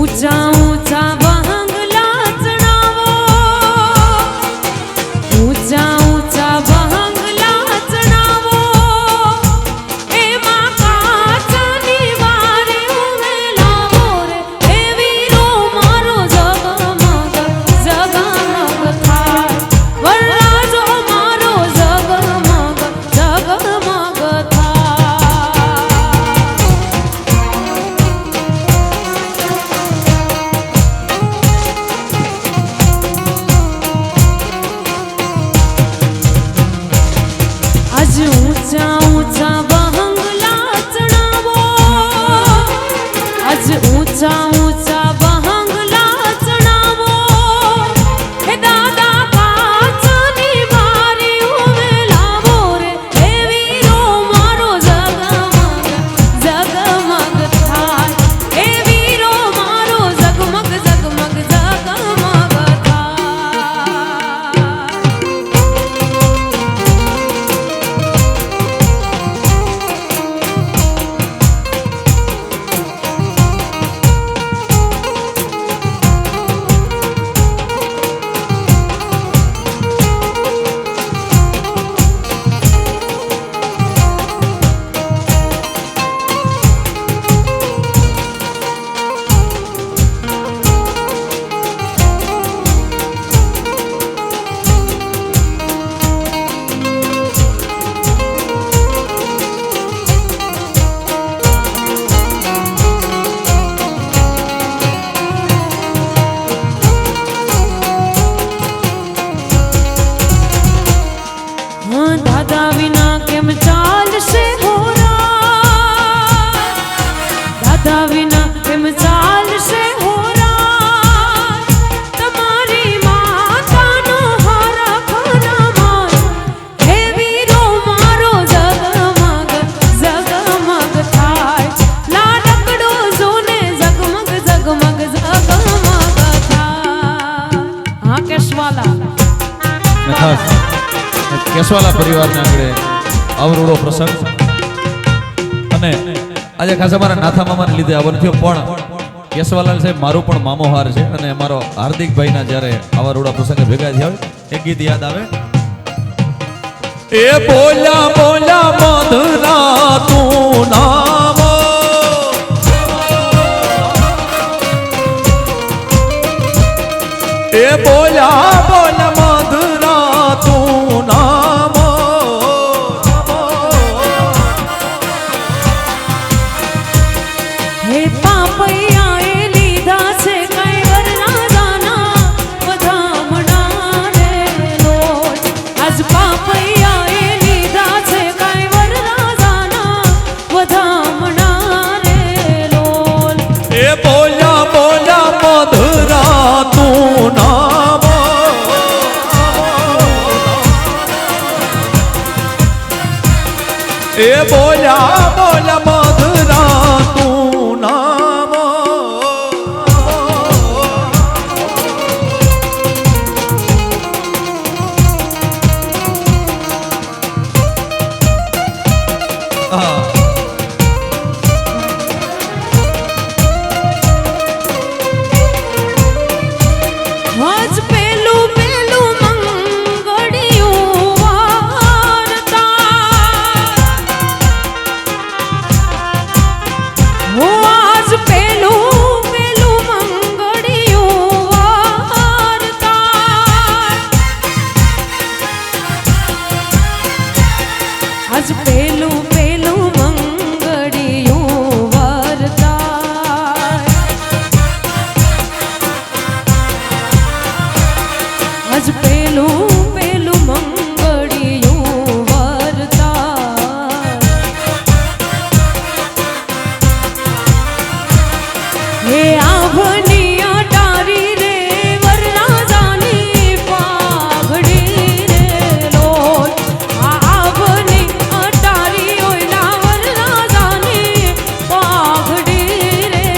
ऊंचा ऊंचा बहंगला चढ़ावो, ऊंचा ऊंचा बहंगला चढ़ावो, एमा काचनी वारी उमेलावो रे, हे वीरो मारो जगमग जगमग थाय, वरराजो मारो जगमग जगमग थाय। आज ऊंचा ऊंचा बहंगला चढ़ावो, आज ऊंचा ऊंचा बहंगला चढ़ावो, हे दादा काचनी वारी उमेलावो रे, हे वीरो मारो जगमग जगमग थाय, हे वीरो मारो जगमग जगमग जगमग थाय। दादा विना केम चालशे होरा, दादा विना केम चालशे होरा, तमारी मातानो हारा खाना मार, हे वीरो मारो जगमग जगमग थाय, लाडकड़ो जोने जगमग जगमग जगमग थाय। हाँ केशवाला કેશવાલા પરિવારને આગળ અવરોડો પ્રસંગ અને આજે ખાસ અમારા નાથા મામાને લીધે આવવાનું થયું, પણ કેશવાલાલ સાહેબ મારું પણ મામો હાર છે અને અમારો હાર્દિકભાઈના જ્યારે અવરોડા પ્રસંગે ભેગા થયા એક ગીત યાદ આવે, એ બોલ્યા બોલ્યા મધુરા તું નામ, એ બોલ્યા બોલ્યા મધુરા તું નામ, हे पापैया ए लीधा छे कई वरना जाना वधामણા रे लोट, आज पापैया ए लीधा छे कई वरना जाना वधामણા रे लोट, એ બોલ્યા બોલ્યા મધુરા તું નામ, એ બોલ્યા બોલ્યા મધુરા તું નામ, आज पेलू पेलू मंगड़ियों वारता, वो आज पेलू पेलू मंगड़ियों वारता, आज पेलू पेलू मंगड़ियों वारता, आज पेलू पेलू मंगड़ियों वरता, हे आभनी अटारी रे वरराजानी पाघड़ी रे लोट, आभनी अटारी ओयला वरराजानी पाघड़ी रे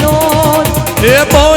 लोट, એ બોલ્યા